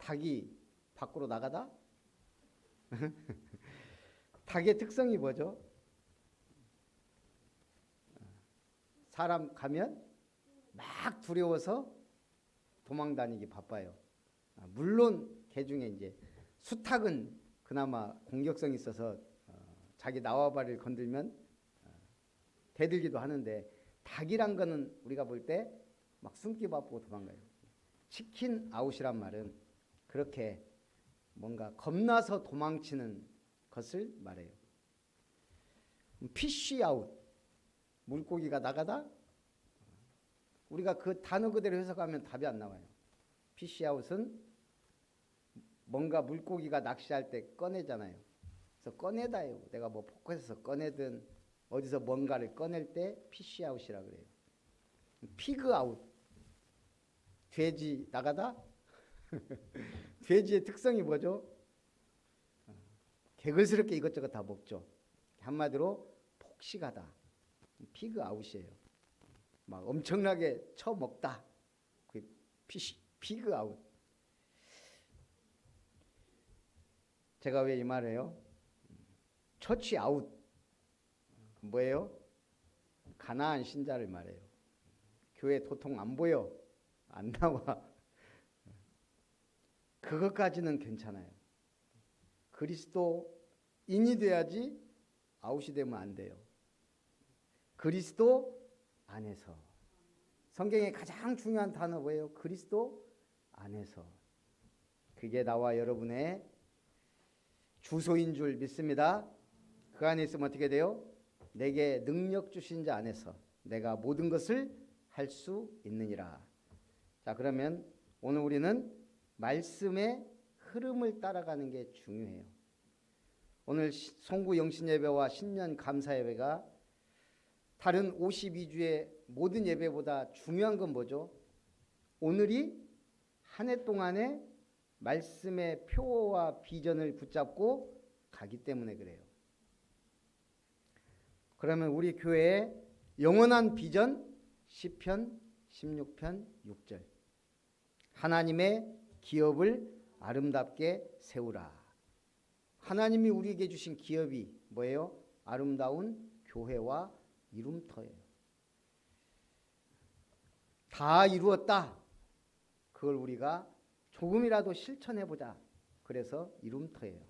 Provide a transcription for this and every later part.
닭이 밖으로 나가다? 닭의 특성이 뭐죠? 사람 가면 막 두려워서 도망다니기 바빠요. 물론 개 중에 이제 수탉은 그나마 공격성이 있어서 자기 나와바리를 건들면 대들기도 하는데, 닭이란 거는 우리가 볼 때 막 숨기 바쁘고 도망가요. 치킨 아웃이란 말은 그렇게 뭔가 겁나서 도망치는 것을 말해요. 피쉬 아웃, 물고기가 나가다? 우리가 그 단어 그대로 해석하면 답이 안 나와요. 피쉬 아웃은 뭔가 물고기가 낚시할 때 꺼내잖아요. 그래서 꺼내다요. 내가 뭐 포켓에서 꺼내든 어디서 뭔가를 꺼낼 때 피쉬 아웃이라 그래요. 피그 아웃, 돼지 나가다? 돼지의 특성이 뭐죠? 개걸스럽게 이것저것 다 먹죠. 한마디로 폭식하다. 피그 아웃이에요. 막 엄청나게 쳐먹다. 피그 아웃. 제가 왜 이 말해요? 처치 아웃. 뭐예요? 가나안 신자를 말해요. 교회 도통 안 보여. 안 나와. 그것까지는 괜찮아요. 그리스도인이 돼야지 아웃이 되면 안 돼요. 그리스도 안에서. 성경의 가장 중요한 단어 뭐예요? 그리스도 안에서. 그게 나와 여러분의 주소인 줄 믿습니다. 그 안에 있으면 어떻게 돼요? 내게 능력 주신 자 안에서 내가 모든 것을 할 수 있느니라. 자, 그러면 오늘 우리는 말씀의 흐름을 따라가는 게 중요해요. 오늘 송구 영신예배와 신년 감사예배가 다른 52주의 모든 예배보다 중요한 건 뭐죠? 오늘이 한 해 동안의 말씀의 표어와 비전을 붙잡고 가기 때문에 그래요. 그러면 우리 교회의 영원한 비전 시편 16편 6절. 하나님의 기업을 아름답게 세우라. 하나님이 우리에게 주신 기업이 뭐예요? 아름다운 교회와 이룸터예요. 다 이루었다. 그걸 우리가 조금이라도 실천해보자. 그래서 이룸터예요.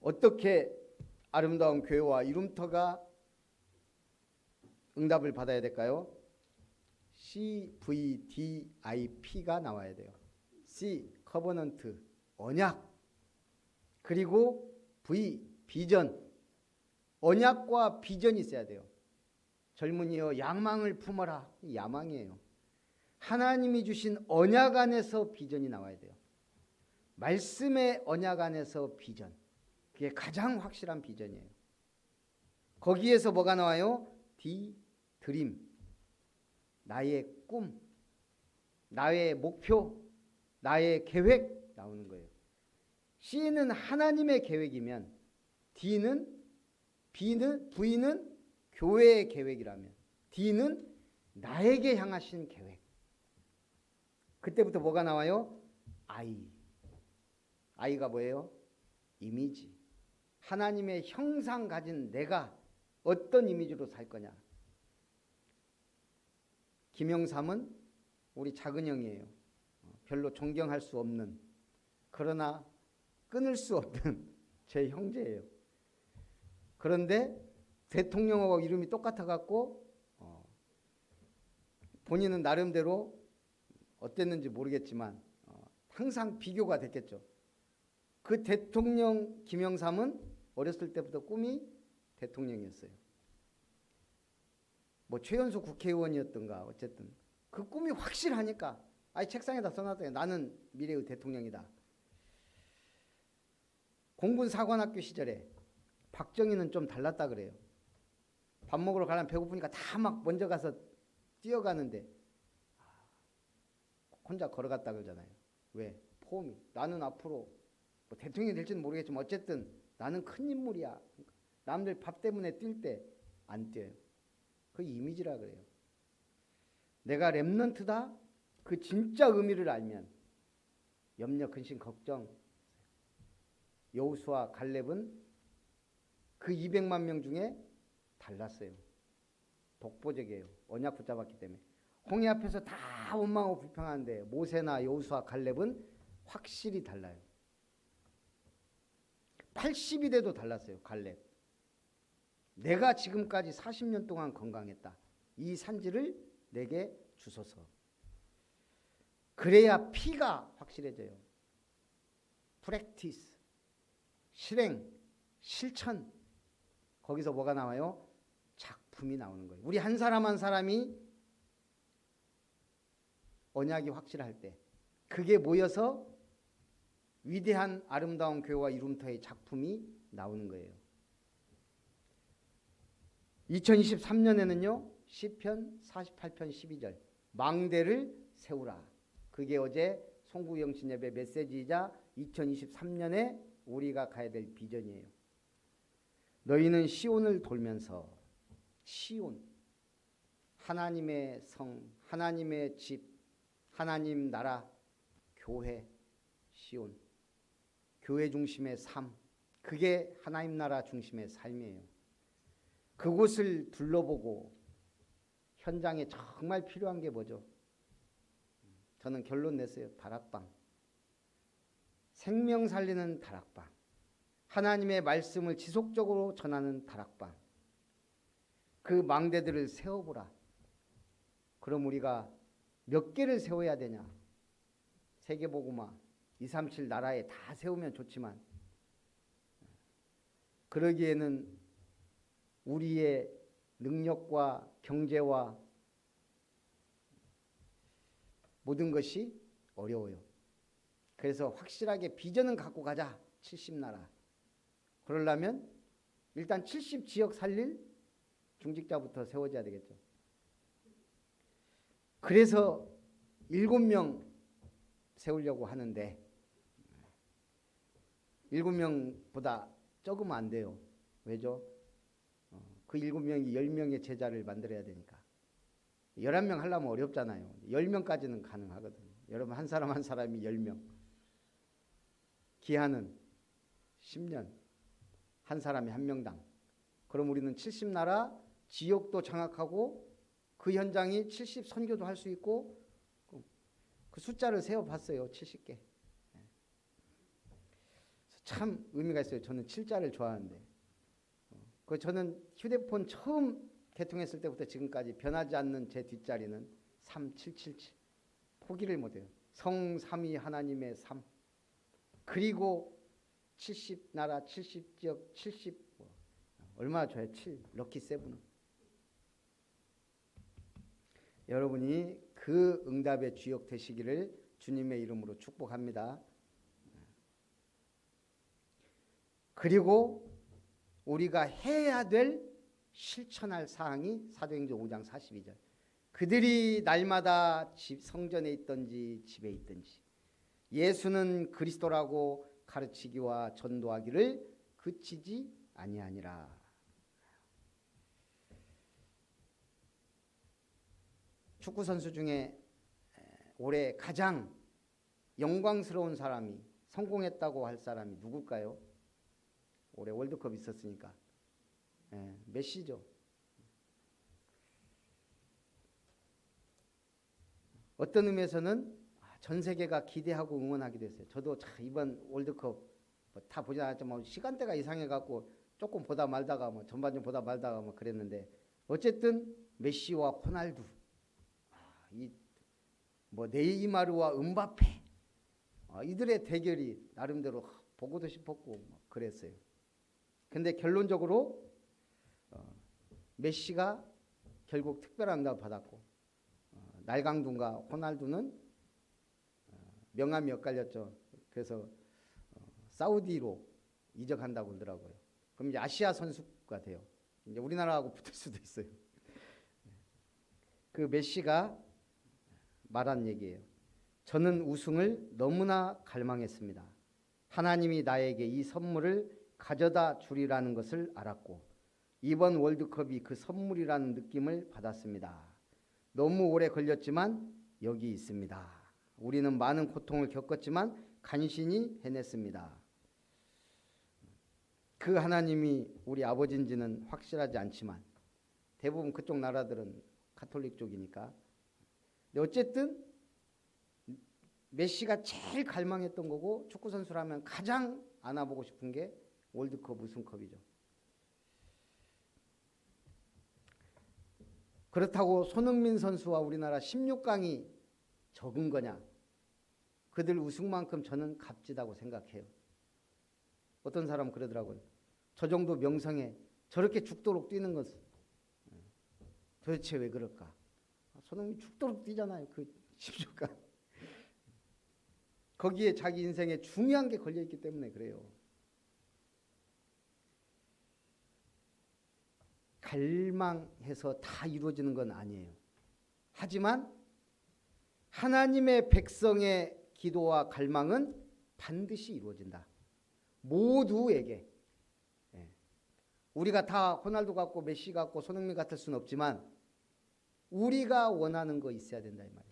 어떻게 아름다운 교회와 이룸터가 응답을 받아야 될까요? CVDIP가 나와야 돼요. C, 커버넌트, 언약. 그리고 V, 비전. 언약과 비전이 있어야 돼요. 젊은이여 야망을 품어라. 야망이에요. 하나님이 주신 언약 안에서 비전이 나와야 돼요. 말씀의 언약 안에서 비전. 그게 가장 확실한 비전이에요. 거기에서 뭐가 나와요? D, 드림. 나의 꿈, 나의 목표, 나의 계획 나오는 거예요. C는 하나님의 계획이면 V는 교회의 계획이라면 D는 나에게 향하신 계획. 그때부터 뭐가 나와요? I가 뭐예요? 이미지. 하나님의 형상 가진 내가 어떤 이미지로 살 거냐. 김영삼은 우리 작은 형이에요. 별로 존경할 수 없는, 그러나 끊을 수 없는 제 형제예요. 그런데 대통령하고 이름이 똑같아 갖고 본인은 나름대로 어땠는지 모르겠지만 항상 비교가 됐겠죠. 그 대통령 김영삼은 어렸을 때부터 꿈이 대통령이었어요. 뭐 최연소 국회의원이었던가 어쨌든 그 꿈이 확실하니까 책상에다 써놨어요. 나는 미래의 대통령이다. 공군 사관학교 시절에 박정희는 좀 달랐다 그래요. 밥 먹으러 가려면 배고프니까 다 막 먼저 가서 뛰어가는데 혼자 걸어갔다 그러잖아요. 왜? 폼이. 나는 앞으로 뭐 대통령이 될지는 모르겠지만 어쨌든 나는 큰 인물이야. 남들 밥 때문에 뛸 때 안 뛰어요. 그 이미지라 그래요. 내가 렘넌트다? 그 진짜 의미를 알면 염려, 근심, 걱정, 여호수아, 갈렙은 그 200만 명 중에 달랐어요. 독보적이에요. 언약 붙잡았기 때문에. 홍해 앞에서 다 원망하고 불평하는데 모세나 여호수아, 갈렙은 확실히 달라요. 80이 돼도 달랐어요. 갈렙. 내가 지금까지 40년 동안 건강했다. 이 산지를 내게 주소서. 그래야 피가 확실해져요. 프랙티스, 실행, 실천. 거기서 뭐가 나와요? 작품이 나오는 거예요. 우리 한 사람 한 사람이 언약이 확실할 때 그게 모여서 위대한 아름다운 교회와 이룸터의 작품이 나오는 거예요. 2023년에는요. 시편 48편 12절 망대를 세우라. 그게 어제 송구영신 예배 메시지이자 2023년에 우리가 가야 될 비전이에요. 너희는 시온을 돌면서 시온, 하나님의 성, 하나님의 집, 하나님 나라, 교회, 시온, 교회 중심의 삶, 그게 하나님 나라 중심의 삶이에요. 그곳을 둘러보고 현장에 정말 필요한 게 뭐죠? 저는 결론 냈어요. 다락방. 생명 살리는 다락방. 하나님의 말씀을 지속적으로 전하는 다락방. 그 망대들을 세워보라. 그럼 우리가 몇 개를 세워야 되냐? 세계복음화 237 나라에 다 세우면 좋지만 그러기에는 우리의 능력과 경제와 모든 것이 어려워요. 그래서 확실하게 비전은 갖고 가자. 70나라. 그러려면 일단 70지역 살릴 중직자부터 세워져야 되겠죠. 그래서 7명 세우려고 하는데 7명보다 적으면 안 돼요. 왜죠? 그 7명이 10명의 제자를 만들어야 되니까. 11명 하려면 어렵잖아요. 10명까지는 가능하거든요. 여러분 한 사람 한 사람이 10명. 기한은 10년. 한 사람이 한 명당. 그럼 우리는 70나라 지역도 장악하고 그 현장이 70 선교도 할 수 있고 그 숫자를 세어봤어요. 70개. 참 의미가 있어요. 저는 7자를 좋아하는데 저는 휴대폰 처음 개통했을 때부터 지금까지 변하지 않는 제 뒷자리는 3777. 포기를 못해요. 성삼위 하나님의 삶. 그리고 70나라 70지역 70 얼마나 좋아요. 7 럭키 세븐. 여러분이 그 응답의 주역 되시기를 주님의 이름으로 축복합니다. 그리고 우리가 해야 될 실천할 사항이 사도행전 5장 42절. 그들이 날마다 성전에 있든지 집에 있든지 예수는 그리스도라고 가르치기와 전도하기를 그치지 아니하니라. 축구 선수 중에 올해 가장 영광스러운 사람이 성공했다고 할 사람이 누굴까요? 올해 월드컵 있었으니까 메시죠. 어떤 의미에서는 전 세계가 기대하고 응원하기도 했어요. 저도 이번 월드컵 다 보지 않았지만 시간대가 이상해갖고 조금 보다 말다가 전반전 보다 말다가 그랬는데 어쨌든 메시와 호날두, 네이마르와 음바페 이들의 대결이 나름대로 보고도 싶었고 그랬어요. 근데 결론적으로 메시가 결국 특별한 응답을 받았고 날강둔과 호날두는 명함이 엇갈렸죠. 그래서 사우디로 이적한다고 그러더라고요. 그럼 이제 아시아 선수가 돼요. 이제 우리나라하고 붙을 수도 있어요. 그 메시가 말한 얘기예요. 저는 우승을 너무나 갈망했습니다. 하나님이 나에게 이 선물을 가져다 주리라는 것을 알았고 이번 월드컵이 그 선물이라는 느낌을 받았습니다. 너무 오래 걸렸지만 여기 있습니다. 우리는 많은 고통을 겪었지만 간신히 해냈습니다. 그 하나님이 우리 아버지인지는 확실하지 않지만 대부분 그쪽 나라들은 가톨릭 쪽이니까. 근데 어쨌든 메시가 제일 갈망했던 거고, 축구 선수라면 가장 안아보고 싶은 게 월드컵 우승컵이죠. 그렇다고 손흥민 선수와 우리나라 16강이 적은 거냐? 그들 우승만큼 저는 값지다고 생각해요. 어떤 사람은 그러더라고요. 저 정도 명성에 저렇게 죽도록 뛰는 것은 도대체 왜 그럴까? 손흥민 죽도록 뛰잖아요. 그 16강. 거기에 자기 인생에 중요한 게 걸려있기 때문에 그래요. 갈망해서 다 이루어지는 건 아니에요. 하지만 하나님의 백성의 기도와 갈망은 반드시 이루어진다. 모두에게. 우리가 다 호날두 같고 메시 같고 손흥민 같을 수는 없지만 우리가 원하는 거 있어야 된다 이 말이에요.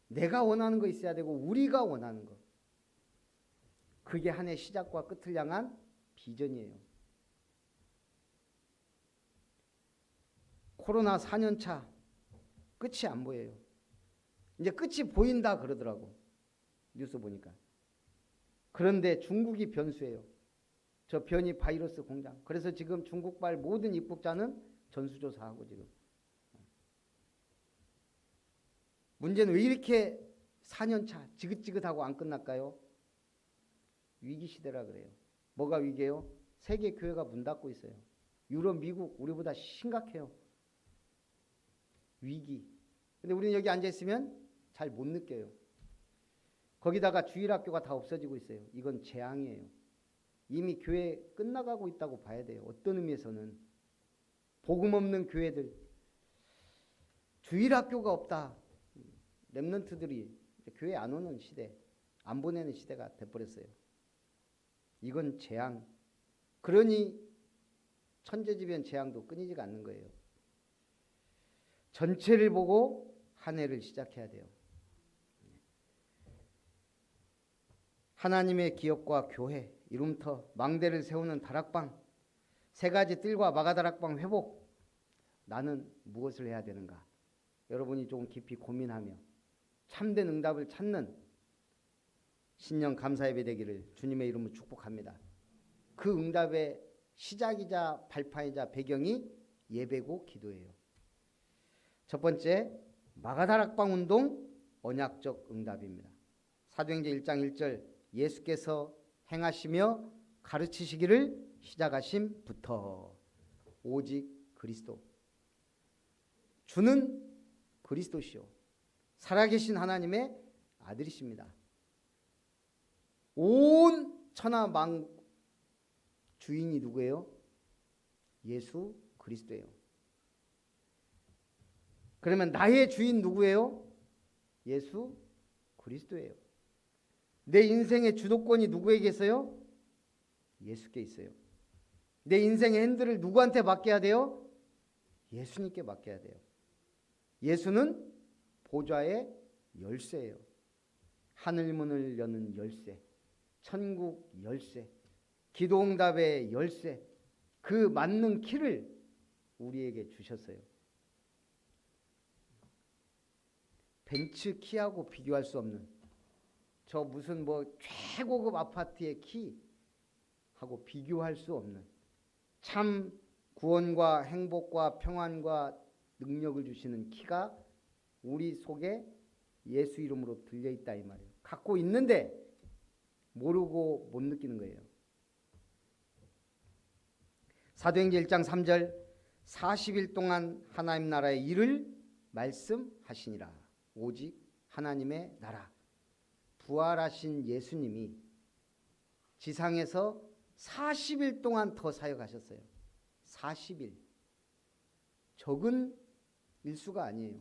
내가 원하는 거 있어야 되고 우리가 원하는 거. 그게 한 해 시작과 끝을 향한 비전이에요. 코로나 4년차 끝이 안 보여요. 이제 끝이 보인다 그러더라고. 뉴스 보니까. 그런데 중국이 변수예요. 저 변이 바이러스 공장. 그래서 지금 중국발 모든 입국자는 전수조사하고 지금. 문제는 왜 이렇게 4년차 지긋지긋하고 안 끝날까요? 위기 시대라 그래요. 뭐가 위기예요? 세계 교회가 문 닫고 있어요. 유럽, 미국 우리보다 심각해요. 위기. 근데 우리는 여기 앉아 있으면 잘 못 느껴요. 거기다가 주일학교가 다 없어지고 있어요. 이건 재앙이에요. 이미 교회 끝나가고 있다고 봐야 돼요. 어떤 의미에서는. 복음 없는 교회들. 주일학교가 없다. 렘넌트들이 교회 안 오는 시대, 안 보내는 시대가 돼버렸어요. 이건 재앙. 그러니 천재지변 재앙도 끊이지가 않는 거예요. 전체를 보고 한 해를 시작해야 돼요. 하나님의 기업과 교회, 이름터 망대를 세우는 다락방, 세 가지 뜰과 마가다락방 회복. 나는 무엇을 해야 되는가? 여러분이 조금 깊이 고민하며 참된 응답을 찾는 신년 감사예배 되기를 주님의 이름으로 축복합니다. 그 응답의 시작이자 발판이자 배경이 예배고 기도예요. 첫 번째, 마가다락방 운동 언약적 응답입니다. 사도행전 1장 1절 예수께서 행하시며 가르치시기를 시작하심부터 오직 그리스도. 주는 그리스도시요. 살아계신 하나님의 아들이십니다. 온 천하 만 주인이 누구예요? 예수 그리스도예요. 그러면 나의 주인 누구예요? 예수 그리스도예요. 내 인생의 주도권이 누구에게 있어요? 예수께 있어요. 내 인생의 핸들을 누구한테 맡겨야 돼요? 예수님께 맡겨야 돼요. 예수는 보좌의 열쇠예요. 하늘문을 여는 열쇠, 천국 열쇠, 기도응답의 열쇠, 그 맞는 키를 우리에게 주셨어요. 벤츠 키하고 비교할 수 없는, 저 무슨 뭐 최고급 아파트의 키하고 비교할 수 없는 참 구원과 행복과 평안과 능력을 주시는 키가 우리 속에 예수 이름으로 들려있다 이 말이에요. 갖고 있는데 모르고 못 느끼는 거예요. 사도행전 1장 3절 40일 동안 하나님 나라의 일을 말씀하시니라. 오직 하나님의 나라. 부활하신 예수님이 지상에서 40일 동안 더 사역하셨어요. 40일. 적은 일수가 아니에요.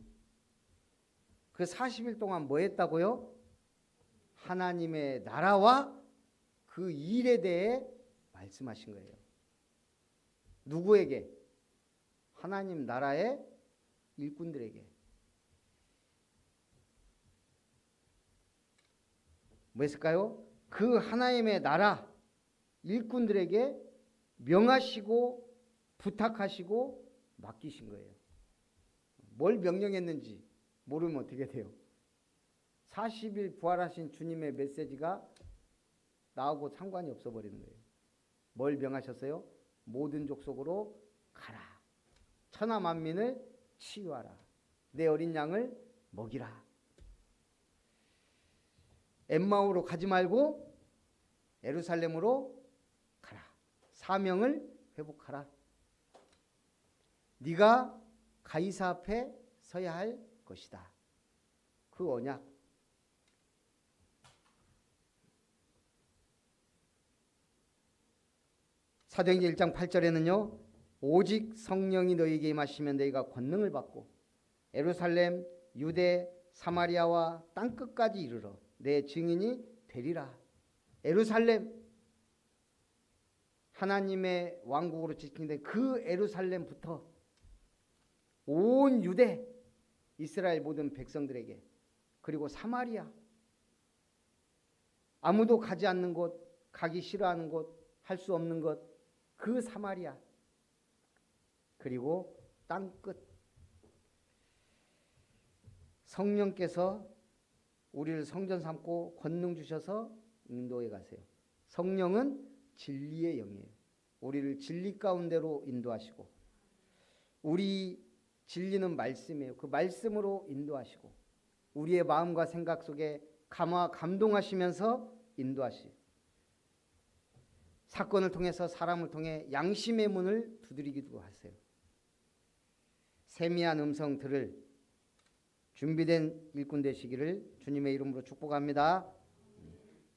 그 40일 동안 뭐 했다고요? 하나님의 나라와 그 일에 대해 말씀하신 거예요. 누구에게? 하나님 나라의 일꾼들에게. 뭐였을까요? 그 하나님의 나라 일꾼들에게 명하시고 부탁하시고 맡기신 거예요. 뭘 명령했는지 모르면 어떻게 돼요? 40일 부활하신 주님의 메시지가 나하고 상관이 없어 버리는 거예요. 뭘 명하셨어요? 모든 족속으로 가라. 천하 만민을 치유하라. 내 어린 양을 먹이라. 엠마오로 가지 말고 예루살렘으로 가라. 사명을 회복하라. 네가 가이사 앞에 서야 할 것이다. 그 언약. 사도행전 1장 8절에는요. 오직 성령이 너희에게 임하시면 너희가 권능을 받고 예루살렘, 유대, 사마리아와 땅끝까지 이르러 내 증인이 되리라. 예루살렘, 하나님의 왕국으로 지킨데 그 예루살렘부터 온 유대, 이스라엘 모든 백성들에게, 그리고 사마리아, 아무도 가지 않는 곳, 가기 싫어하는 곳, 할 수 없는 것, 그 사마리아, 그리고 땅끝. 성령께서 우리를 성전 삼고 권능 주셔서 인도해 가세요. 성령은 진리의 영이에요. 우리를 진리 가운데로 인도하시고, 우리 진리는 말씀이에요. 그 말씀으로 인도하시고, 우리의 마음과 생각 속에 감동하시면서 인도하시. 사건을 통해서 사람을 통해 양심의 문을 두드리기도 하세요. 세미한 음성 들을 준비된 일꾼 되시기를 주님의 이름으로 축복합니다.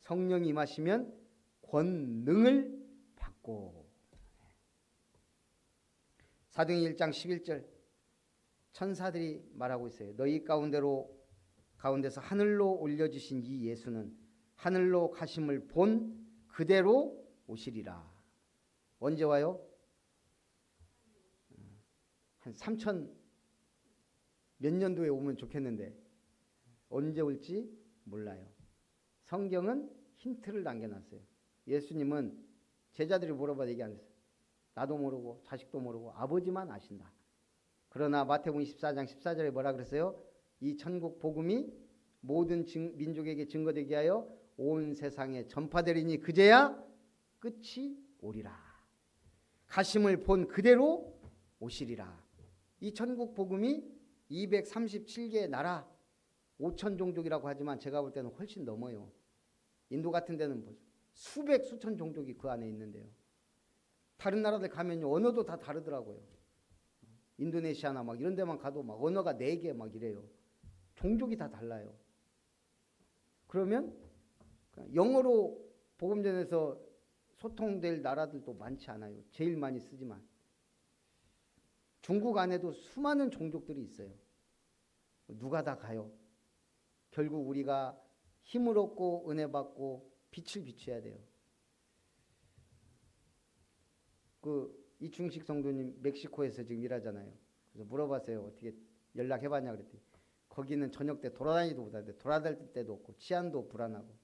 성령이 임하시면 권능을 받고. 사도행전 1장 11절 천사들이 말하고 있어요. 너희 가운데서 하늘로 올려주신 이 예수는 하늘로 가심을 본 그대로 오시리라. 언제 와요? 한 3000 몇 년도에 오면 좋겠는데 언제 올지 몰라요. 성경은 힌트를 남겨놨어요. 예수님은 제자들이 물어봐도 얘기 안 했어요. 나도 모르고 자식도 모르고 아버지만 아신다. 그러나 마태복음 24장 14절에 뭐라 그랬어요? 이 천국 복음이 모든 민족에게 증거되게 하여 온 세상에 전파되리니 그제야 끝이 오리라. 가심을 본 그대로 오시리라. 이 천국 복음이 237개의 나라 5천 종족이라고 하지만 제가 볼 때는 훨씬 넘어요. 인도 같은 데는 수백 수천 종족이 그 안에 있는데요. 다른 나라들 가면요 언어도 다 다르더라고요. 인도네시아나 막 이런 데만 가도 막 언어가 4개 막 이래요. 종족이 다 달라요. 그러면 영어로 복음 전해서 소통될 나라들도 많지 않아요. 제일 많이 쓰지만 중국 안에도 수많은 종족들이 있어요. 누가 다 가요? 결국 우리가 힘을 얻고 은혜 받고 빛을 비춰야 돼요. 이충식 성도님 멕시코에서 지금 일하잖아요. 그래서 물어봤어요. 어떻게 연락해봤냐 그랬더니 거기는 저녁 때 돌아다니도 못하는데 돌아다닐 때도 없고 치안도 불안하고.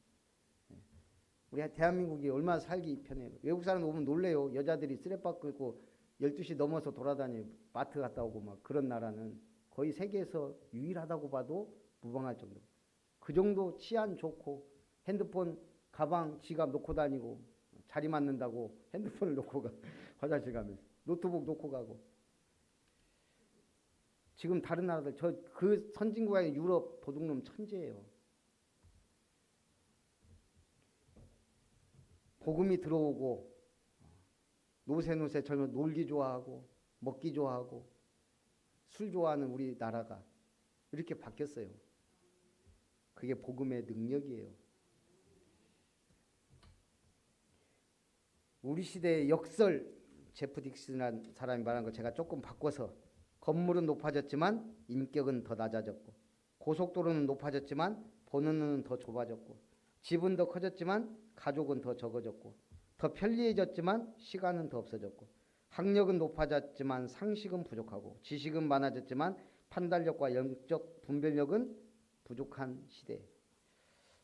우리 대한민국이 얼마나 살기 편해요. 외국 사람 오면 놀래요. 여자들이 쓰레빠 끌고 12시 넘어서 돌아다녀요. 마트 갔다 오고 막. 그런 나라는 거의 세계에서 유일하다고 봐도 무방할 정도. 그 정도 치안 좋고 핸드폰, 가방, 지갑 놓고 다니고 자리 맞는다고 핸드폰을 놓고 가. 화장실 가면서 노트북 놓고 가고. 지금 다른 나라들 그 선진국의 유럽 도둑놈 천재예요. 복음이 들어오고 노세 젊은 놀기 좋아하고 먹기 좋아하고 술 좋아하는 우리나라가 이렇게 바뀌었어요. 그게 복음의 능력이에요. 우리 시대의 역설 제프 딕슨이라는 사람이 말한 거 제가 조금 바꿔서 건물은 높아졌지만 인격은 더 낮아졌고 고속도로는 높아졌지만 보는 눈은 더 좁아졌고 집은 더 커졌지만 가족은 더 적어졌고 더 편리해졌지만 시간은 더 없어졌고 학력은 높아졌지만 상식은 부족하고 지식은 많아졌지만 판단력과 영적 분별력은 부족한 시대.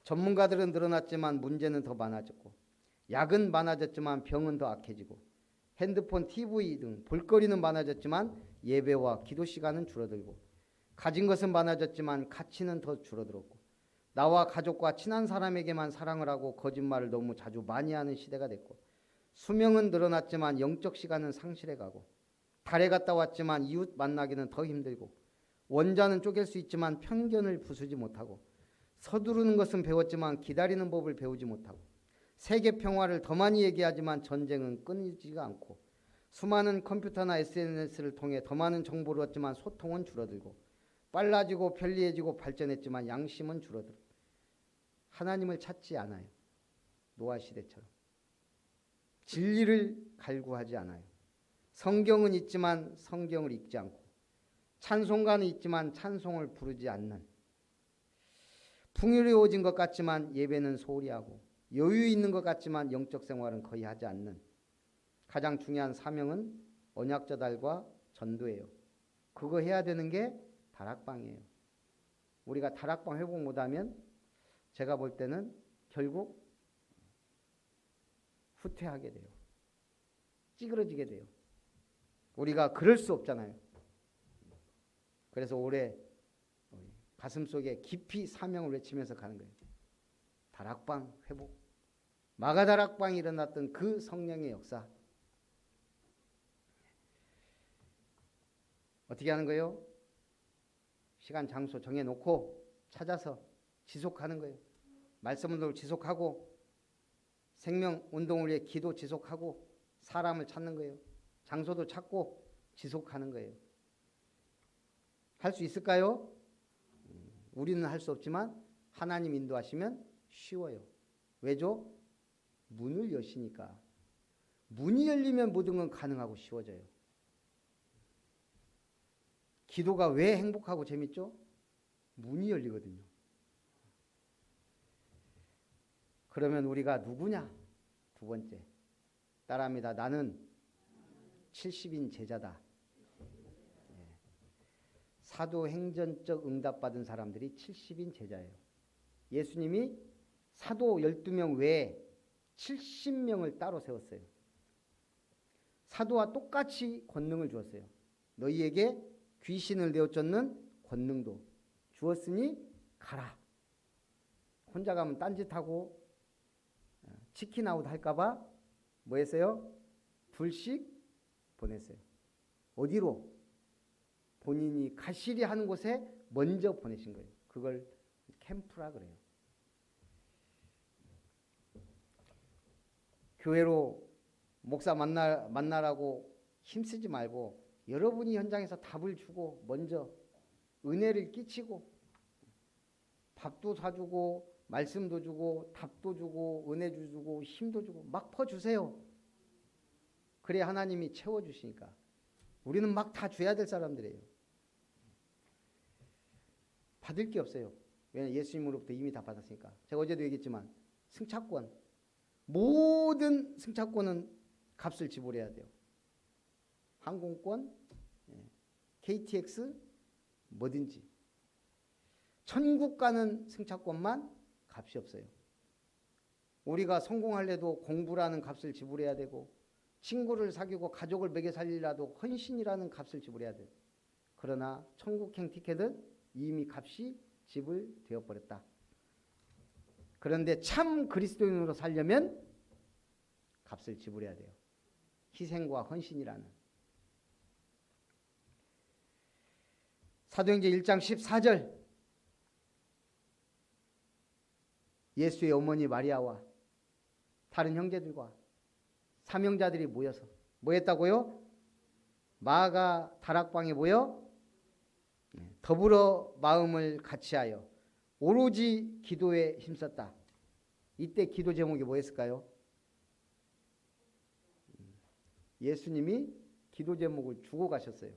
전문가들은 늘어났지만 문제는 더 많아졌고, 약은 많아졌지만 병은 더 악해지고, 핸드폰, TV 등 볼거리는 많아졌지만 예배와 기도 시간은 줄어들고, 가진 것은 많아졌지만 가치는 더 줄어들었고, 나와 가족과 친한 사람에게만 사랑을 하고 거짓말을 너무 자주 많이 하는 시대가 됐고, 수명은 늘어났지만 영적 시간은 상실해가고, 달에 갔다 왔지만 이웃 만나기는 더 힘들고, 원자는 쪼갤 수 있지만 편견을 부수지 못하고, 서두르는 것은 배웠지만 기다리는 법을 배우지 못하고, 세계 평화를 더 많이 얘기하지만 전쟁은 끊이지가 않고, 수많은 컴퓨터나 SNS를 통해 더 많은 정보를 얻지만 소통은 줄어들고, 빨라지고 편리해지고 발전했지만 양심은 줄어들고, 하나님을 찾지 않아요. 노아 시대처럼 진리를 갈구하지 않아요. 성경은 있지만 성경을 읽지 않고, 찬송가는 있지만 찬송을 부르지 않는, 풍요로워진 것 같지만 예배는 소홀히 하고, 여유 있는 것 같지만 영적 생활은 거의 하지 않는 가장 중요한 사명은 언약 전달과 전도예요. 그거 해야 되는 게 다락방이에요. 우리가 다락방 회복 못하면 제가 볼 때는 결국 후퇴하게 돼요. 찌그러지게 돼요. 우리가 그럴 수 없잖아요. 그래서 올해 가슴속에 깊이 사명을 외치면서 가는 거예요. 다락방 회복. 마가다락방이 일어났던 그 성령의 역사. 어떻게 하는 거예요? 시간, 장소 정해놓고 찾아서 지속하는 거예요. 말씀 운동을 지속하고, 생명 운동을 위해 기도 지속하고, 사람을 찾는 거예요. 장소도 찾고 지속하는 거예요. 할 수 있을까요? 우리는 할 수 없지만 하나님 인도하시면 쉬워요. 왜죠? 문을 여시니까. 문이 열리면 모든 건 가능하고 쉬워져요. 기도가 왜 행복하고 재밌죠? 문이 열리거든요. 그러면 우리가 누구냐? 두 번째. 따라합니다. 나는 70인 제자다. 사도행전적 응답받은 사람들이 70인 제자예요. 예수님이 사도 12명 외에 70명을 따로 세웠어요. 사도와 똑같이 권능을 주었어요. 너희에게 귀신을 내어쫓는 권능도 주었으니 가라. 혼자 가면 딴짓하고 치킨 아웃 할까봐 뭐 했어요? 둘씩 보냈어요. 어디로? 본인이 가시리 하는 곳에 먼저 보내신 거예요. 그걸 캠프라 그래요. 교회로 목사 만나라고 힘쓰지 말고 여러분이 현장에서 답을 주고 먼저 은혜를 끼치고 밥도 사주고 말씀도 주고 답도 주고 은혜도 주고 힘도 주고 막 퍼주세요. 그래야 하나님이 채워주시니까. 우리는 막 다 줘야 될 사람들이에요. 받을 게 없어요. 왜냐하면 예수님으로부터 이미 다 받았으니까. 제가 어제도 얘기했지만 승차권, 모든 승차권은 값을 지불해야 돼요. 항공권, KTX, 뭐든지. 천국 가는 승차권만 값이 없어요. 우리가 성공하려도 공부라는 값을 지불해야 되고, 친구를 사귀고 가족을 먹여 살리라도 헌신이라는 값을 지불해야 돼요. 그러나 천국행 티켓은 이미 값이 지불되어 버렸다. 그런데 참 그리스도인으로 살려면 값을 지불해야 돼요. 희생과 헌신이라는. 사도행전 1장 14절 예수의 어머니 마리아와 다른 형제들과 사명자들이 모여서 뭐 했다고요? 마가 다락방에 모여 더불어 마음을 같이하여 오로지 기도에 힘썼다. 이때 기도 제목이 뭐였을까요? 예수님이 기도 제목을 주고 가셨어요.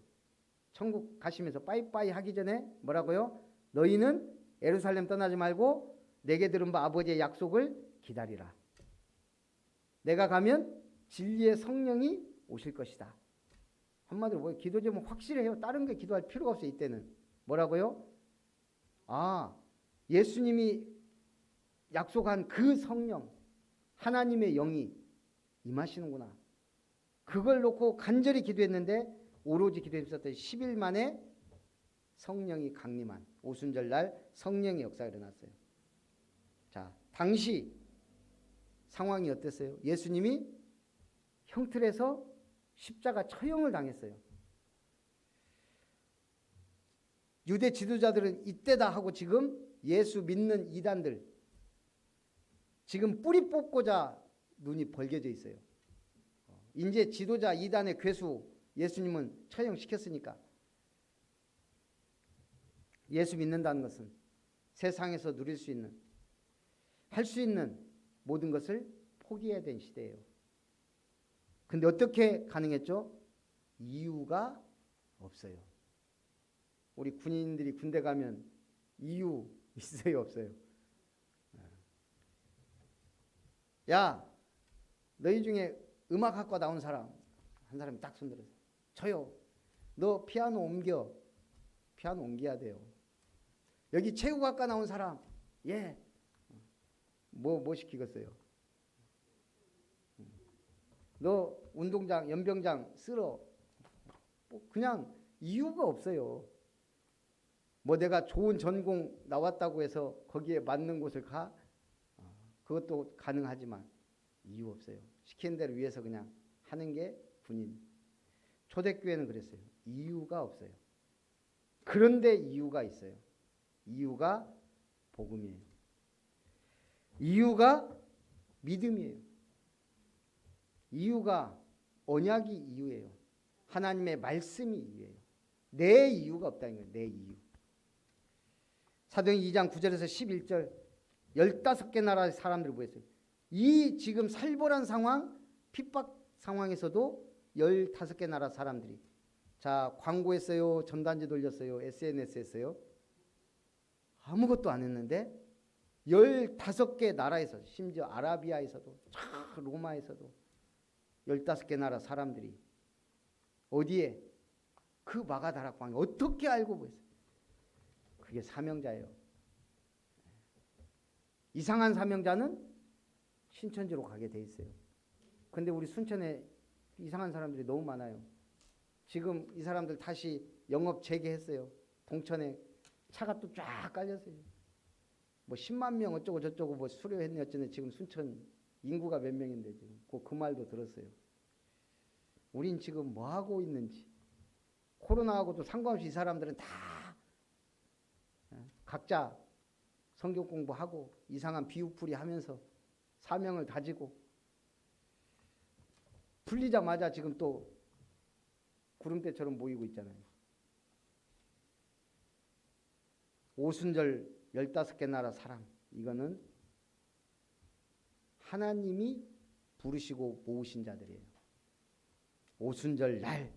천국 가시면서 빠이빠이 하기 전에 뭐라고요? 너희는 예루살렘 떠나지 말고 내게 들은 바 아버지의 약속을 기다리라. 내가 가면 진리의 성령이 오실 것이다. 한마디로 뭐예요? 기도 제목 확실해요. 다른 게 기도할 필요가 없어요. 이때는. 뭐라고요? 예수님이 약속한 그 성령, 하나님의 영이 임하시는구나. 그걸 놓고 간절히 기도했는데 오로지 기도했었더니 10일 만에 성령이 강림한 오순절날 성령의 역사가 일어났어요. 자, 당시 상황이 어땠어요? 예수님이 형틀에서 십자가 처형을 당했어요. 유대 지도자들은 이때다 하고 지금 예수 믿는 이단들 지금 뿌리 뽑고자 눈이 벌겨져 있어요. 이제 지도자 이단의 괴수 예수님은 처형시켰으니까 예수 믿는다는 것은 세상에서 누릴 수 있는 할 수 있는 모든 것을 포기해야 되는 시대예요. 근데 어떻게 가능했죠? 이유가 없어요. 우리 군인들이 군대 가면 이유 있어요, 없어요? 야, 너희 중에 음악학과 나온 사람 한 사람이 딱 손들어서 저요. 너 피아노 옮겨. 피아노 옮겨야 돼요. 여기 체육학과 나온 사람 예. 뭐 시키겠어요? 너 운동장 연병장 쓸어. 뭐 그냥 이유가 없어요. 뭐 내가 좋은 전공 나왔다고 해서 거기에 맞는 곳을 가? 그것도 가능하지만 이유 없어요. 시키는 대로 위해서 그냥 하는 게 군인. 초대교회는 그랬어요. 이유가 없어요. 그런데 이유가 있어요. 이유가 복음이에요. 이유가 믿음이에요. 이유가 언약이 이유예요. 하나님의 말씀이 이유예요. 내 이유가 없다는 거예요. 내 이유. 사도행 2장 9절에서 11절 15개 나라의 사람들을 보였어요. 이 지금 살벌한 상황, 핍박 상황에서도 15개 나라 사람들이 자 광고했어요. 전단지 돌렸어요. SNS 했어요. 아무것도 안 했는데 15개 나라에서 심지어 아라비아에서도 로마에서도 15개 나라 사람들이 어디에 그 마가다락 광야 어떻게 알고 보였어요? 그게 사명자예요. 이상한 사명자는 신천지로 가게 돼 있어요. 근데 우리 순천에 이상한 사람들이 너무 많아요. 지금 이 사람들 다시 영업 재개했어요. 동천에 차가 또 쫙 깔렸어요. 뭐 10만 명 어쩌고 저쩌고 뭐 수료했네 어쩌네. 지금 순천 인구가 몇 명인데 지금 그 말도 들었어요. 우린 지금 뭐 하고 있는지. 코로나하고도 상관없이 이 사람들은 다 각자 성경 공부하고 이상한 비유풀이 하면서 사명을 다지고 풀리자마자 지금 또 구름대처럼 모이고 있잖아요. 오순절 15개 나라 사람 이거는 하나님이 부르시고 모으신 자들이에요. 오순절 날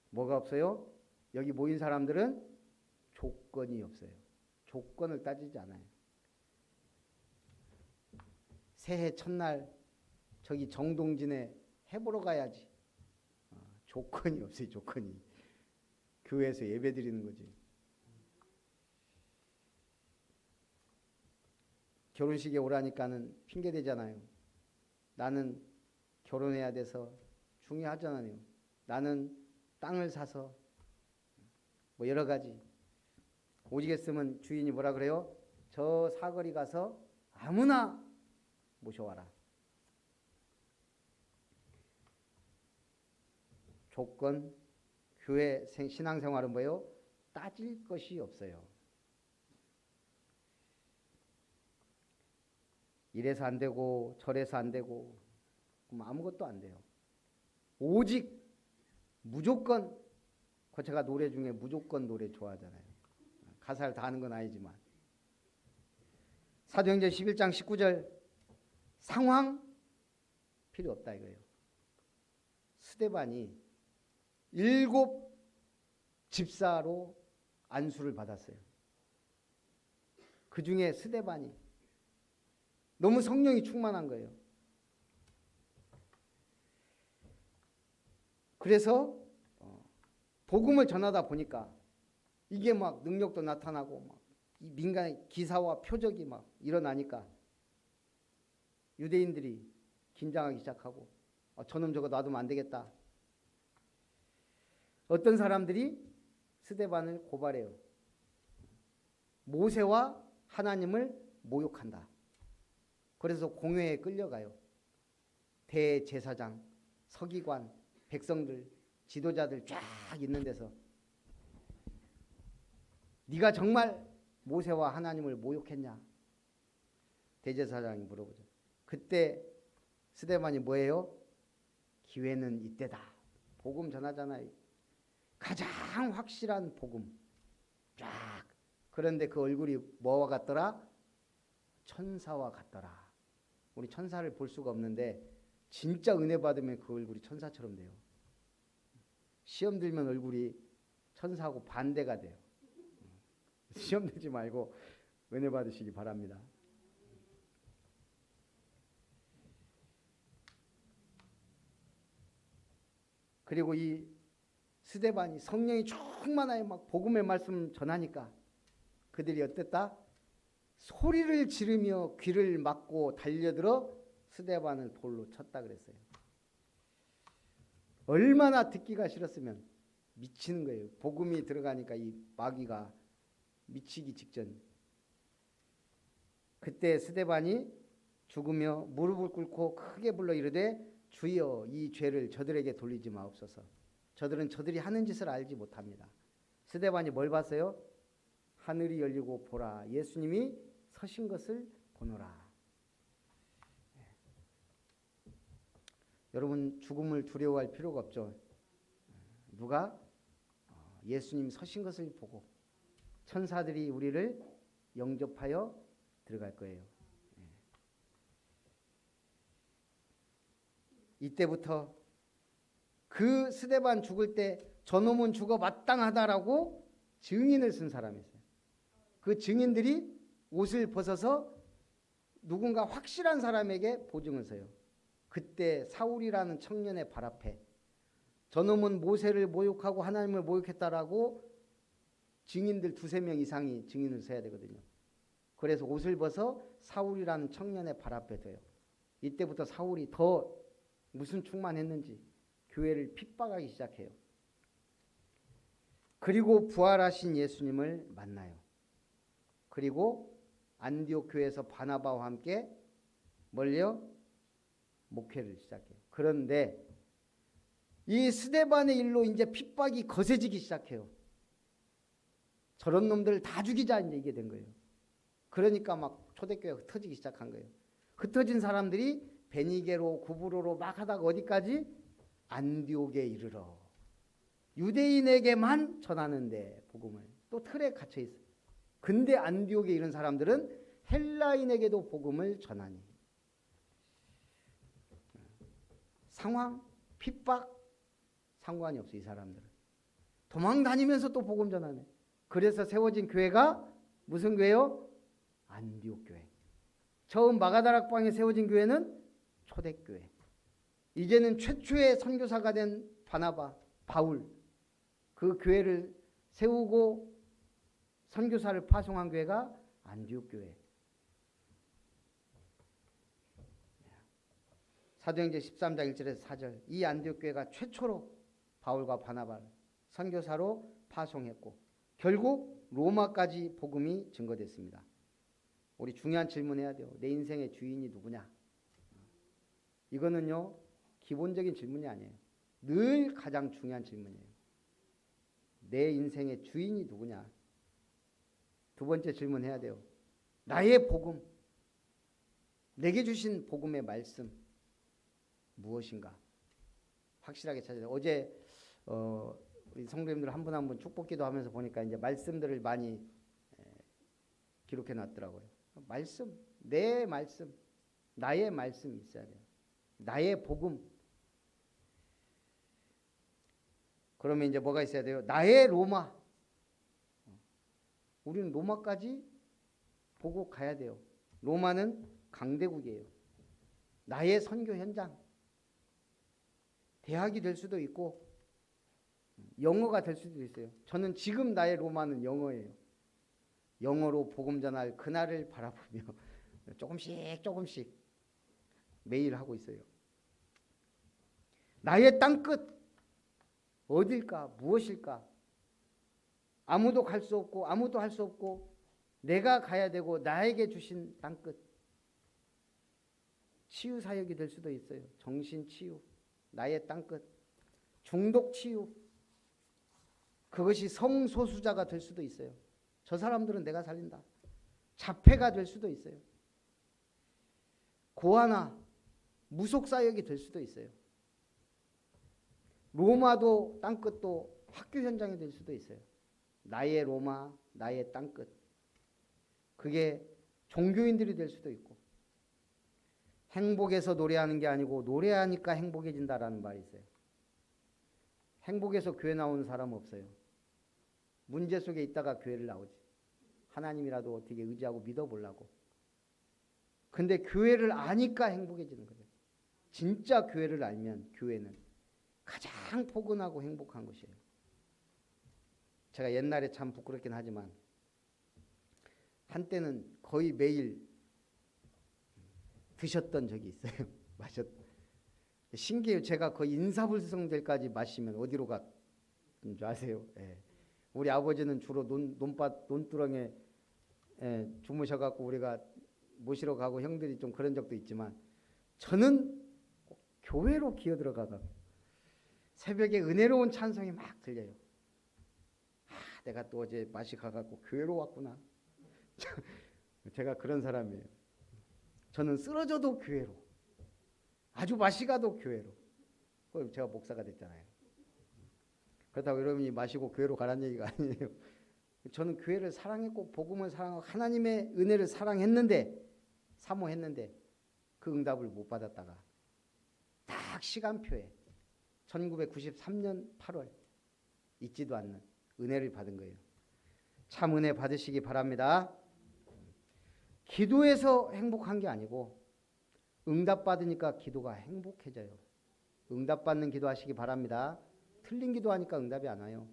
뭐가 없어요? 여기 모인 사람들은 조건이 없어요. 조건을 따지지 않아요. 새해 첫날 저기 정동진에 해보러 가야지. 조건이 없어요. 조건이. 교회에서 예배 드리는 거지. 결혼식에 오라니까는 핑계 대잖아요. 나는 결혼해야 돼서 중요하잖아요. 나는 땅을 사서 뭐 여러 가지. 오지겠으면 주인이 뭐라 그래요? 저 사거리 가서 아무나 모셔와라. 조건, 교회 신앙생활은 뭐예요? 따질 것이 없어요. 이래서 안 되고 저래서 안 되고 그럼 아무것도 안 돼요. 오직 무조건 제가 노래 중에 무조건 노래 좋아하잖아요. 가사를 다 아는 건 아니지만 사도행전 11장 19절 상황 필요 없다 이거예요. 스데반이 7 집사로 안수를 받았어요. 그 중에 스데반이 너무 성령이 충만한 거예요. 그래서 복음을 전하다 보니까 이게 막 능력도 나타나고 막 민간의 기사와 표적이 막 일어나니까 유대인들이 긴장하기 시작하고 저놈 저거 놔두면 안 되겠다. 어떤 사람들이 스데반을 고발해요. 모세와 하나님을 모욕한다. 그래서 공회에 끌려가요. 대제사장, 서기관, 백성들, 지도자들 쫙 있는 데서 네가 정말 모세와 하나님을 모욕했냐? 대제사장이 물어보죠. 그때 스데반이 뭐예요? 기회는 이때다. 복음 전하잖아요. 가장 확실한 복음. 쫙. 그런데 그 얼굴이 뭐와 같더라? 천사와 같더라. 우리 천사를 볼 수가 없는데 진짜 은혜 받으면 그 얼굴이 천사처럼 돼요. 시험 들면 얼굴이 천사하고 반대가 돼요. 시험 들지 말고 은혜 받으시기 바랍니다. 그리고 이 스데반이 성령이 충만하여 막 복음의 말씀 전하니까 그들이 어땠다? 소리를 지르며 귀를 막고 달려들어 스데반을 돌로 쳤다 그랬어요. 얼마나 듣기가 싫었으면 미치는 거예요. 복음이 들어가니까 이 마귀가 미치기 직전. 그때 스데반이 죽으며 무릎을 꿇고 크게 불러 이르되 주여 이 죄를 저들에게 돌리지 마옵소서. 저들은 저들이 하는 짓을 알지 못합니다. 스데반이 뭘 봤어요? 하늘이 열리고 보라 예수님이 서신 것을 보노라. 여러분 죽음을 두려워할 필요가 없죠. 누가? 예수님이 서신 것을 보고 천사들이 우리를 영접하여 들어갈 거예요. 이때부터 그 스데반 죽을 때 저놈은 죽어 마땅하다라고 증인을 쓴 사람이 있어요. 그 증인들이 옷을 벗어서 누군가 확실한 사람에게 보증을 서요. 그때 사울이라는 청년의 발 앞에 저놈은 모세를 모욕하고 하나님을 모욕했다라고 증인들 2-3명 이상이 증인을 서야 되거든요. 그래서 옷을 벗어 사울이라는 청년의 발 앞에 둬요. 이때부터 사울이 더 무슨 충만했는지 교회를 핍박하기 시작해요. 그리고 부활하신 예수님을 만나요. 그리고 안디옥 교회에서 바나바와 함께 멀려 목회를 시작해요. 그런데 이 스데반의 일로 이제 핍박이 거세지기 시작해요. 저런 놈들 다 죽이자 이제 이게 된 거예요. 그러니까 막 초대교회가 흩어지기 시작한 거예요. 흩어진 사람들이 베니게로 구브로로 막 하다가 어디까지? 안디옥에 이르러 유대인에게만 전하는데 복음을 또 틀에 갇혀 있어요. 근데 안디옥에 이른 사람들은 헬라인에게도 복음을 전하니 상황, 핍박 상관이 없어. 이 사람들은 도망 다니면서 또 복음 전하네. 그래서 세워진 교회가 무슨 교회요? 안디옥 교회. 처음 마가다락방에 세워진 교회는 초대교회. 이제는 최초의 선교사가 된 바나바, 바울, 그 교회를 세우고 선교사를 파송한 교회가 안디옥 교회. 사도행전 13장 1절에서 4절. 이 안디옥 교회가 최초로 바울과 바나바를 선교사로 파송했고 결국 로마까지 복음이 증거됐습니다. 우리 중요한 질문해야 돼요. 내 인생의 주인이 누구냐? 이거는요 기본적인 질문이 아니에요. 늘 가장 중요한 질문이에요. 내 인생의 주인이 누구냐? 두 번째 질문해야 돼요. 나의 복음, 내게 주신 복음의 말씀 무엇인가? 확실하게 찾아야 돼요. 어제 우리 성도님들 한 분 한 분 축복기도 하면서 보니까 이제 말씀들을 많이 기록해 놨더라고요. 말씀, 내 말씀, 나의 말씀이 있어야 돼요. 나의 복음. 그러면 이제 뭐가 있어야 돼요? 나의 로마. 우리는 로마까지 보고 가야 돼요. 로마는 강대국이에요. 나의 선교 현장. 대학이 될 수도 있고 영어가 될 수도 있어요. 저는 지금 나의 로마는 영어예요. 영어로 복음 전할 그날을 바라보며 조금씩 매일 하고 있어요. 나의 땅끝 어딜까? 무엇일까? 아무도 갈 수 없고 아무도 할 수 없고 내가 가야 되고 나에게 주신 땅끝. 치유 사역이 될 수도 있어요. 정신 치유, 나의 땅끝, 중독 치유. 그것이 성소수자가 될 수도 있어요. 저 사람들은 내가 살린다. 자폐가 될 수도 있어요. 고아나 무속 사역이 될 수도 있어요. 로마도 땅끝도 학교 현장이 될 수도 있어요. 나의 로마, 나의 땅끝. 그게 종교인들이 될 수도 있고. 행복해서 노래하는 게 아니고 노래하니까 행복해진다라는 말이 있어요. 행복해서 교회 나오는 사람은 없어요. 문제 속에 있다가 교회를 나오지. 하나님이라도 어떻게 의지하고 믿어보려고. 근데 교회를 아니까 행복해지는 거예요. 진짜 교회를 알면 교회는 가장 포근하고 행복한 것이에요. 제가 옛날에 참 부끄럽긴 하지만 한때는 거의 매일 드셨던 적이 있어요. 신기해요. 제가 거의 인사불성 때까지 마시면 어디로 갔는 줄 아세요? 예. 우리 아버지는 주로 논두렁에 주무셔갖고 우리가 모시러 가고 형들이 좀 그런 적도 있지만 저는 교회로 기어들어가가 새벽에 은혜로운 찬송이 막 들려요. 내가 또 어제 맛이 가갖고 교회로 왔구나. 제가 그런 사람이에요. 저는 쓰러져도 교회로, 아주 맛이 가도 교회로. 제가 목사가 됐잖아요. 그렇다고 여러분이 마시고 교회로 가라는 얘기가 아니에요. 저는 교회를 사랑했고 복음을 사랑하고 하나님의 은혜를 사모했는데 그 응답을 못 받았다가 딱 시간표에 1993년 8월 잊지도 않는 은혜를 받은 거예요. 참 은혜 받으시기 바랍니다. 기도해서 행복한 게 아니고 응답받으니까 기도가 행복해져요. 응답받는 기도하시기 바랍니다. 틀린 기도하니까 응답이 안 와요.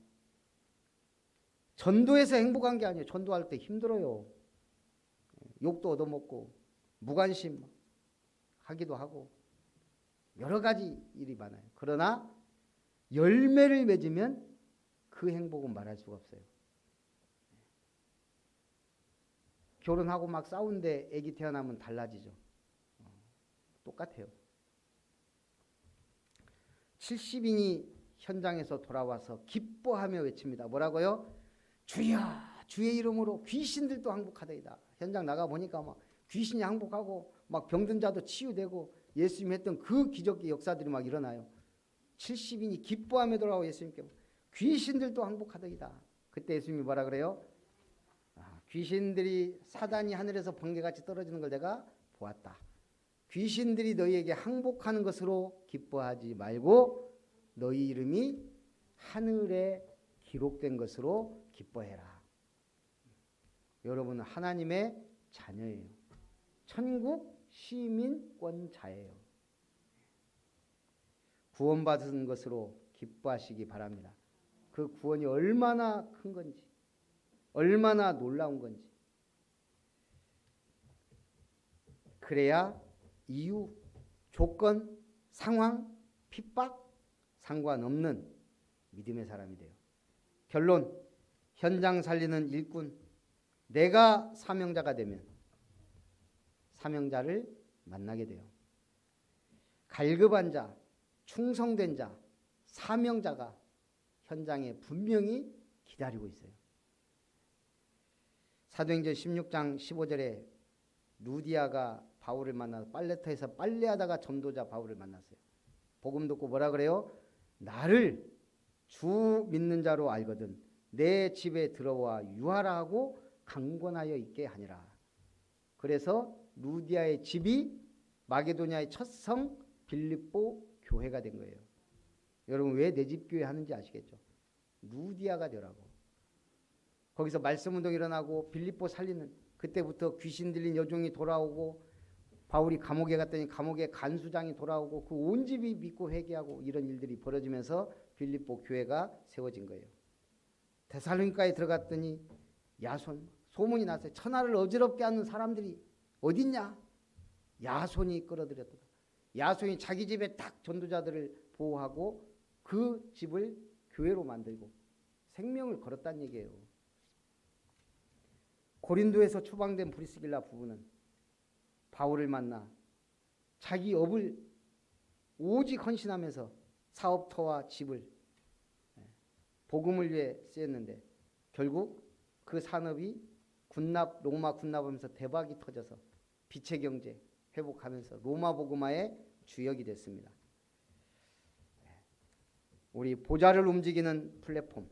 전도해서 행복한 게 아니에요. 전도할 때 힘들어요. 욕도 얻어먹고 무관심 하기도 하고 여러 가지 일이 많아요. 그러나 열매를 맺으면 그 행복은 말할 수가 없어요. 결혼하고 막 싸운데 아기 태어나면 달라지죠. 똑같아요. 70인이 현장에서 돌아와서 기뻐하며 외칩니다. 뭐라고요? 주여 주의 이름으로 귀신들도 항복하더이다. 현장 나가보니까 막 귀신이 항복하고 막 병든 자도 치유되고 예수님이 했던 그 기적의 역사들이 막 일어나요. 70인이 기뻐하며 돌아와 예수님께 귀신들도 항복하더이다. 그때 예수님이 뭐라 그래요? 귀신들이 사단이 하늘에서 번개같이 떨어지는 걸 내가 보았다. 귀신들이 너희에게 항복하는 것으로 기뻐하지 말고 너희 이름이 하늘에 기록된 것으로 기뻐해라. 여러분은 하나님의 자녀예요. 천국 시민권자예요. 구원받은 것으로 기뻐하시기 바랍니다. 그 구원이 얼마나 큰 건지, 얼마나 놀라운 건지. 그래야 이유, 조건, 상황, 핍박 상관없는 믿음의 사람이 돼요. 결론, 현장 살리는 일꾼. 내가 사명자가 되면 사명자를 만나게 돼요. 갈급한 자, 충성된 자, 사명자가 현장에 분명히 기다리고 있어요. 사도행전 16장 15절에 루디아가 바울을 만나서 빨래터에서 빨래하다가 전도자 바울을 만났어요. 복음 듣고 뭐라 그래요? 나를 주 믿는 자로 알거든 내 집에 들어와 유하라 하고 강권하여 있게 하니라. 그래서 루디아의 집이 마게도냐의 첫 성 빌립보 교회가 된 거예요. 여러분 왜 내 집 교회 하는지 아시겠죠? 루디아가 되라고. 거기서 말씀 운동이 일어나고 빌립보 살리는, 그때부터 귀신 들린 여종이 돌아오고 바울이 감옥에 갔더니 감옥에 간수장이 돌아오고 그 온 집이 믿고 회개하고 이런 일들이 벌어지면서 빌립보 교회가 세워진 거예요. 데살로니가에 들어갔더니 야손, 소문이 났어요. 천하를 어지럽게 하는 사람들이 어딨냐? 야손이 끌어들였다. 야손이 자기 집에 딱 전도자들을 보호하고 그 집을 교회로 만들고 생명을 걸었다는 얘기예요. 고린도에서 추방된 브리스길라 부부는 바울을 만나 자기 업을 오직 헌신하면서 사업터와 집을 복음을 위해 쓰였는데 결국 그 산업이 로마 군납하면서 대박이 터져서 빛의 경제 회복하면서 로마 복음화의 주역이 됐습니다. 우리 보좌를 움직이는 플랫폼,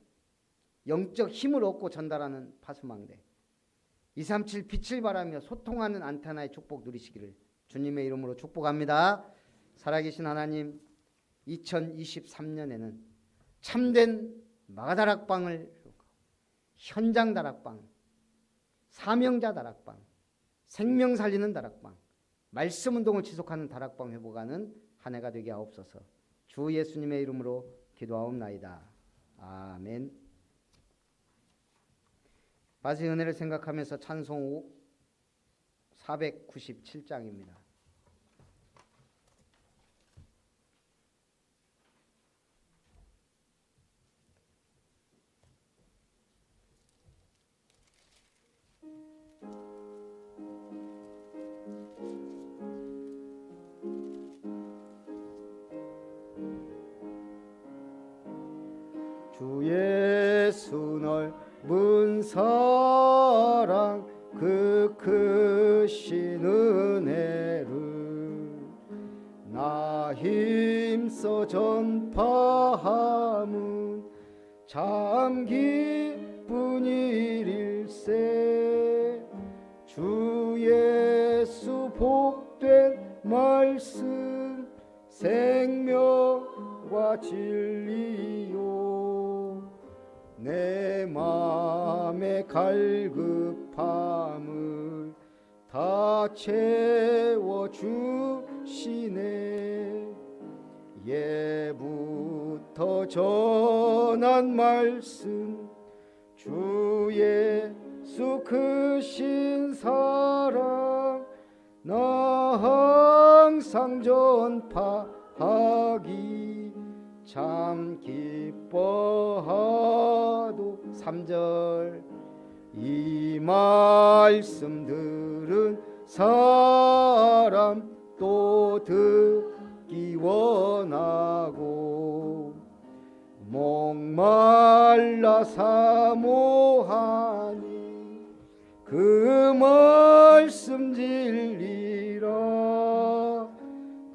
영적 힘을 얻고 전달하는 파수망대, 237 빛을 발하며 소통하는 안테나의 축복 누리시기를 주님의 이름으로 축복합니다. 살아계신 하나님, 2023년에는 참된 마가다락방을 현장 다락방, 사명자 다락방, 생명 살리는 다락방, 말씀 운동을 지속하는 다락방 회복하는 한 해가 되게 하옵소서. 주 예수님의 이름으로 기도하옵나이다. 아멘. 바시 은혜를 생각하면서 찬송 497장입니다. 주 예수 넓은 사랑 그 크신 은혜를 나 힘써 전파함은 참 기쁜 일일세. 주 예수 복된 말씀 생명과 진리요 내 맘의 갈급함을 다 채워주시네. 예부터 전한 말씀 주 예수 크신 사랑 나 항상 전파하기 참 기뻐하도 3절 이 말씀 들은 사람 또 듣기 원하고 목말라 사모하니 그 말씀 진리라.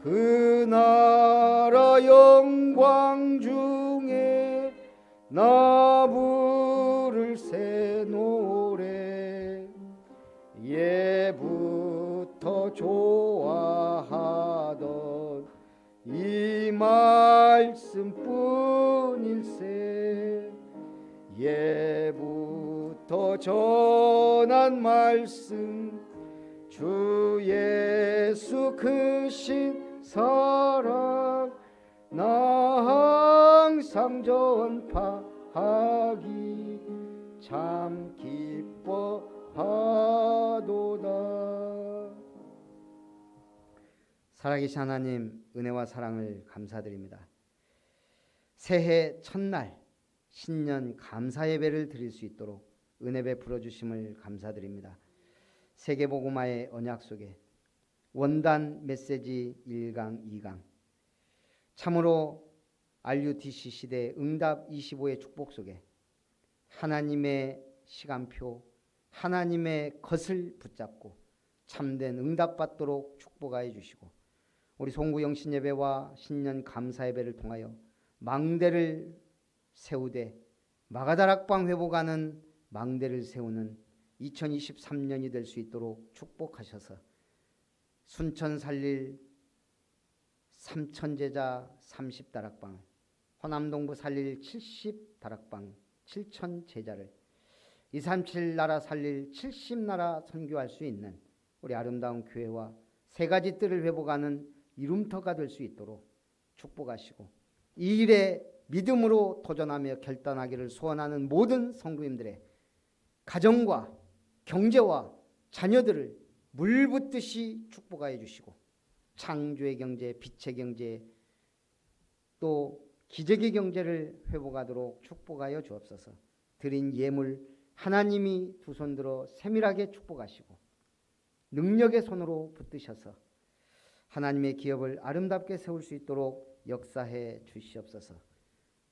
그 나라 영광 중에 나 부를 새 노래 예부터 좋아하던 이 말씀뿐일세. 예부터 전한 말씀 주 예수 크신 사랑 나 항상 전파하기 참 기뻐하도다. 살아계신 하나님, 은혜와 사랑을 감사드립니다. 새해 첫날 신년 감사 예배를 드릴 수 있도록 은혜 베풀어 주심을 감사드립니다. 세계복음화의 언약 속에 원단 메시지 1강 2강 참으로 RUTC 시대 응답 25의 축복 속에 하나님의 시간표, 하나님의 것을 붙잡고 참된 응답받도록 축복하여 주시고 우리 송구 영신예배와 신년 감사예배를 통하여 망대를 세우되 마가다락방 회복하는 망대를 세우는 2023년이 될 수 있도록 축복하셔서 순천 살릴 삼천제자 30다락방, 호남동부 살릴 70다락방 7천제자를 237 나라 살릴 70나라 선교할 수 있는 우리 아름다운 교회와 세 가지 뜰을 회복하는 이름터가 될 수 있도록 축복하시고 이 일에 믿음으로 도전하며 결단하기를 소원하는 모든 성도님들의 가정과 경제와 자녀들을 물붓듯이 축복하여 주시고 창조의 경제, 빛의 경제, 또 기적의 경제를 회복하도록 축복하여 주옵소서. 드린 예물 하나님이 두 손 들어 세밀하게 축복하시고 능력의 손으로 붙드셔서 하나님의 기업을 아름답게 세울 수 있도록 역사해 주시옵소서.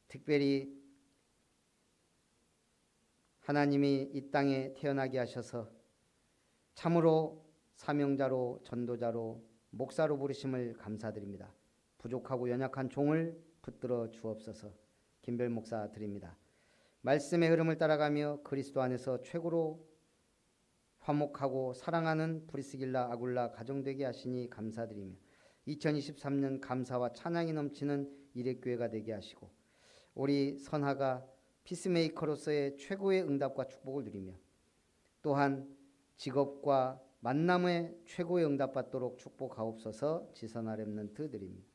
특별히 하나님이 이 땅에 태어나게 하셔서 참으로 사명자로 전도자로 목사로 부르심을 감사드립니다. 부족하고 연약한 종을 붙들어 주옵소서. 김별 목사 드립니다. 말씀의 흐름을 따라가며 그리스도 안에서 최고로 화목하고 사랑하는 브리스길라 아굴라 가정되게 하시니 감사드리며 2023년 감사와 찬양이 넘치는 일회교회가 되게 하시고 우리 선하가 피스메이커로서의 최고의 응답과 축복을 누리며 또한 직업과 만남의 최고의 응답받도록 축복하옵소서. 지선아 렘넌트 드립니다.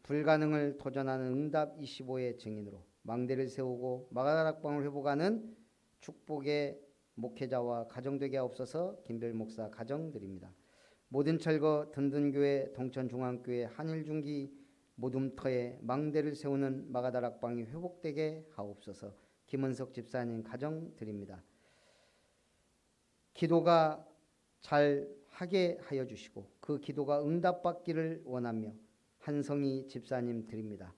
불가능을 도전하는 응답 25의 증인으로 망대를 세우고 마가다락방을 회복하는 축복의 목회자와 가정되게 하옵소서. 김별 목사 가정 드립니다. 모든 철거 든든교회 동천중앙교회 한일중기 모둠터에 망대를 세우는 마가다락방이 회복되게 하옵소서. 김은석 집사님 가정 드립니다. 기도가 잘 하게 하여 주시고 그 기도가 응답받기를 원하며 한성희 집사님 드립니다.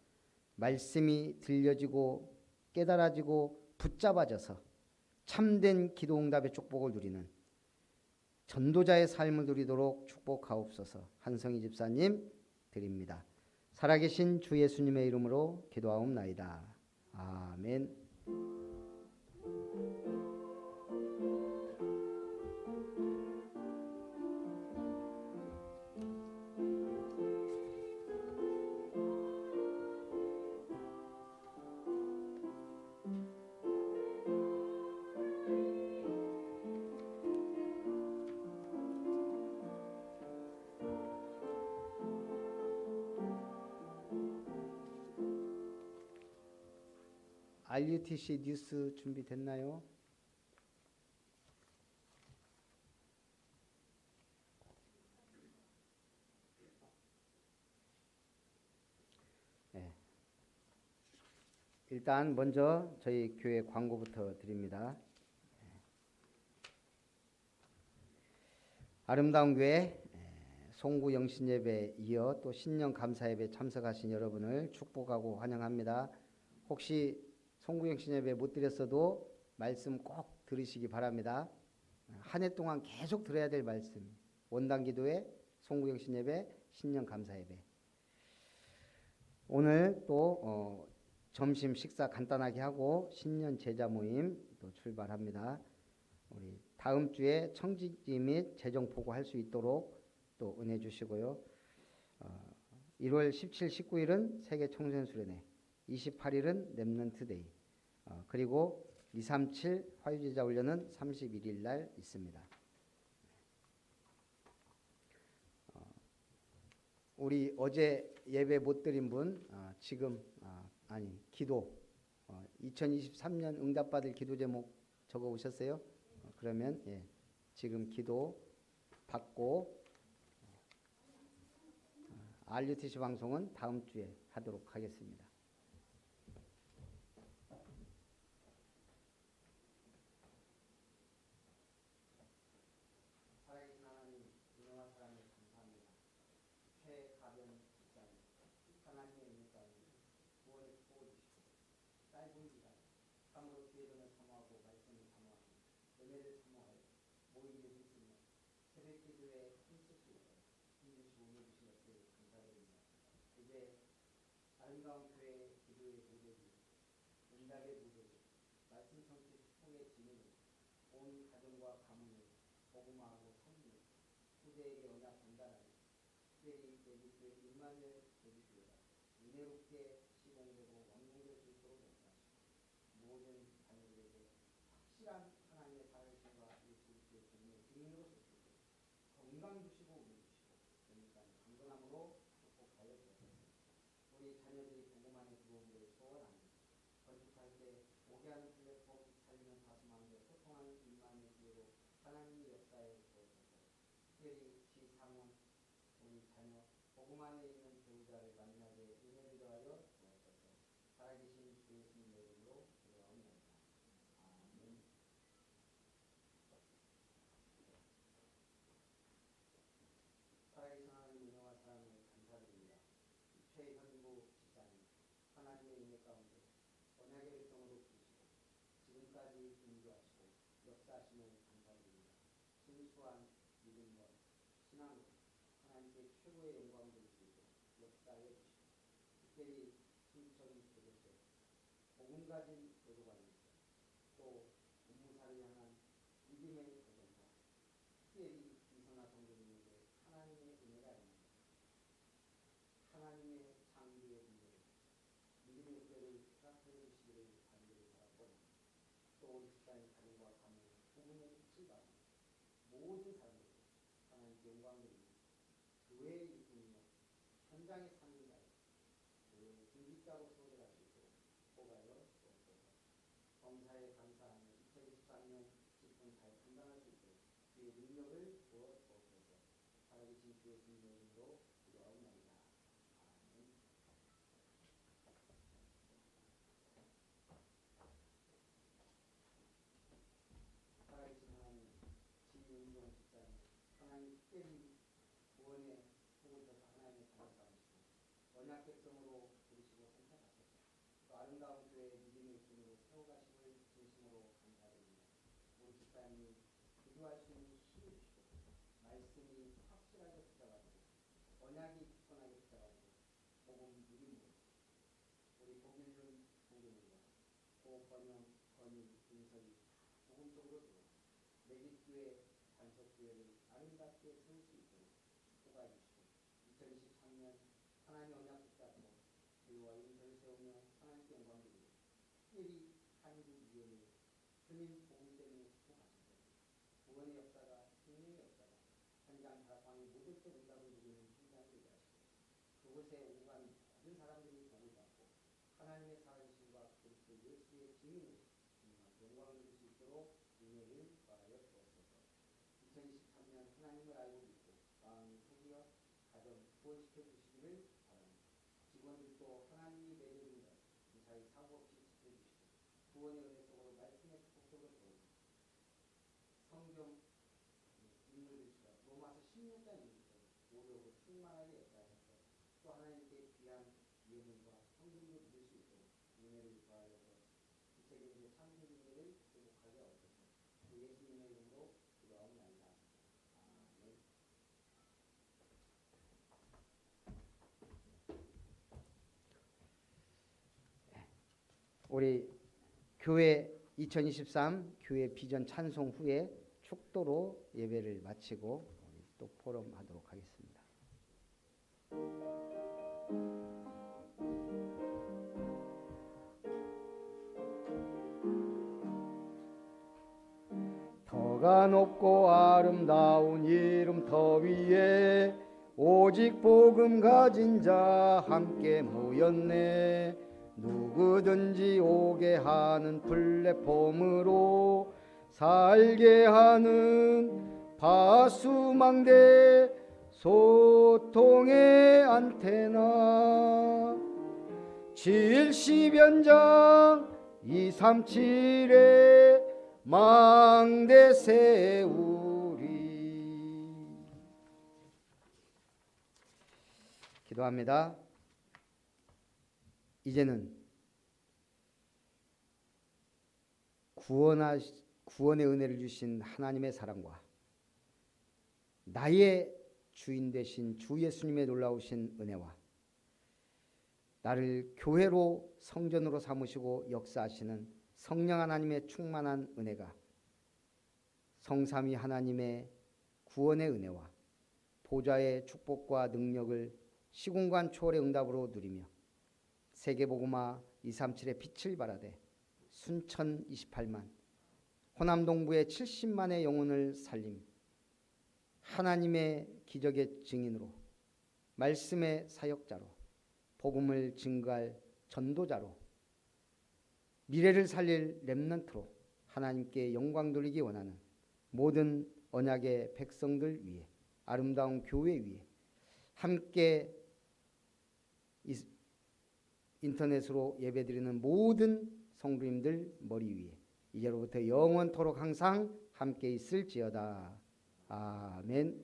말씀이 들려지고 깨달아지고 붙잡아져서 참된 기도 응답의 축복을 누리는 전도자의 삶을 누리도록 축복하옵소서. 한성희 집사님 드립니다. 살아계신 주 예수님의 이름으로 기도하옵나이다. 아멘. RUTC 뉴스 준비됐나요? 네. 일단 먼저 저희 교회 광고부터 드립니다. 아름다운 교회 송구 영신예배에 이어 또 신년 감사예배 참석하신 여러분을 축복하고 환영합니다. 혹시 송구영신예배 못 드렸어도 말씀 꼭 들으시기 바랍니다. 한 해 동안 계속 들어야 될 말씀. 원당기도회, 송구영신예배, 신년 감사예배. 오늘 또 점심 식사 간단하게 하고 신년 제자 모임 또 출발합니다. 우리 다음 주에 청지기 및 재정 보고할 수 있도록 또 은혜 주시고요. 1월 17, 19일은 세계 청소년 수련회, 28일은 렘넌트 데이, 그리고 237 화유제자 훈련은 31일 날 있습니다. 우리 어제 예배 못 드린 분 지금 기도 2023년 응답받을 기도 제목 적어 오셨어요? 그러면 지금 기도 받고 RUTC 방송은 다음 주에 하도록 하겠습니다. 살아계신 하나님, 은혜와 사랑에 감사합니다. 최가변 집사님, 하나님의 은혜가 구원의 축복을 주시고 짧은 기간 참으로 주의 전을 사모하고 말씀을 사모하고 은혜를 사모하여 모인 예수 있으며 새벽 기도에 힘쓰시고 힘주시고 은혜 주신 것을 감사드립니다. 이제 아름다운 교회의 기도의 무대기, 응답의 무대기, 말씀 성취 축복의 진으로 온 가정과 가문을 복음화하고 섬기는 후대에게 언약 전달하는 특별히 예비교회 1만을 예비교회가 은혜롭게 시공되고 완공될 수 있도록 역사하시고 모든 자녀들에게 확실한 하나님의 살아계심과 예수 그리스도의 종의 증인으로 설 수 있도록 건강 주시고 은혜 주시고 그러니까 강건함으로 축복하여 주옵소서. 우리 자녀들이 복음 안에 들어오기를 소원합니다. 건축할 때 오게 하는 플랫폼 살리는 가슴 안에 소통하는 1만의 교회로 복음 안에 있는 배우자를 만나게 은혜를 더하여 주옵소서. 살아계신 주 예수님의 이름으로 기도하옵나이다. 아멘. 살아계신 하나님 은혜와 사랑을 감사드립니다. 최현구 집사님 하나님의 은혜 가운데 언약의 백성으로 부르시고 지금까지 인도하시고 역사하심을 감사드립니다. 순수한 믿음과 신앙으로 하나님께 최고의 영광 드리시고 역사해 주시고 특별히 순천 교도소 복음 가진 교도관에서 또 업무사를 향한 믿음의 도전과 특별히 이선화 성도님에게 하나님의 은혜가 있는 하나님의 창조의 분들을 믿음의 후배를 허락해 주시기를 간절히 바라고 또 우리 집사님 가정과 가문 복음의 빛을 받는 모든 사람들에게 하나님께 영광 드리고 교회의 일꾼이요 현장의 삶자요 교회의 중직자로 소개할 수 있도록 뽑아여 주옵소서. 범사에 감사하며 2023년 기쁜 사회 감당할 수 있도록 주의 능력을 부어 주옵소서. 살아계신 주 예수님의 이름으로 기도하옵나이다. 아멘. 살아계신 하나님, 지윤종 집사님, 하나님 특별히 구원의 복을 하나님의 자녀 삼으시고 언약 백성으로 부르시고 선택하셔서 또 아름다운 교회의 믿음의 힘으로 세워가심을 진심으로 감사드립니다. 우리 집사님이 기도할 수 있는 힘을 주시고 말씀이 확실하게 붙잡아지고 언약이 굳건하게 붙잡아지고 복음 누림으로 우리 복일륜 부교님과 또 번영, 건희, 윤석이 복음 속으로 들어와 매직교회 단속교회를 아름답게 세울 수 있도록 축복해 주시고 2023년 하나님의 언약 붙잡고 교회와 인터를 세우며 하나님께 영광 드리고 특별히 한국위원회 주님 복음 때문에 축복하시고 구원의 역사가 생명의 역사가 현장 다락방의 모든 때 응답을 누리는 현장이 되게 하시고 그곳에 오고 가는 모든 사람들이 복을 받고 하나님의 살아계심과 그리스도 예수의 증인으로 영광을 드릴 수 있도록 은혜를 더하여 주옵소서. 2023년 하나님을 알고 믿고 마음이 새기어 가정 구원시켜 주시기를 바랍니다. 직원들도 하나님이 내려준 것 무사히 사고 없이 지켜주시고 구원의 은혜 속으로 말씀의 축복 속으로 들어오고 성경 인물들 수가 로마서 16장 인물처럼 오력으로 충만하게 역사하셔서 또 하나님께 귀한 예물과 성금도 드릴 수 있도록 은혜를 더하여서 이 세계의 창조주님을 회복하게 하옵소서. 주 예수님의 이름으로 기도하옵나이다. 아멘. 우리 교회 2023 교회 비전 찬송 후에 축도로 예배를 마치고 우리 또 포럼하도록 하겠습니다. 더가 높고 아름다운 이름 더 위에 오직 복음 가진 자 함께 모였네. 누구든지 오게 하는 플랫폼으로 살게 하는 파수망대 소통의 안테나 70연장 237에 망대 세우리. 기도합니다. 이제는 구원의 은혜를 주신 하나님의 사랑과 나의 주인 되신 주 예수님의 놀라우신 은혜와 나를 교회로 성전으로 삼으시고 역사하시는 성령 하나님의 충만한 은혜가 성삼위 하나님의 구원의 은혜와 보좌의 축복과 능력을 시공간 초월의 응답으로 누리며 세계복음화 237의 빛을 발하되 순천 28만 호남 동부의 70만의 영혼을 살림 하나님의 기적의 증인으로 말씀의 사역자로 복음을 증거할 전도자로 미래를 살릴 렘넌트로 하나님께 영광 돌리기 원하는 모든 언약의 백성들 위에 아름다운 교회 위에 함께 인터넷으로 예배드리는 모든 성도님들 머리 위에 이제로부터 영원토록 항상 함께 있을지어다. 아멘.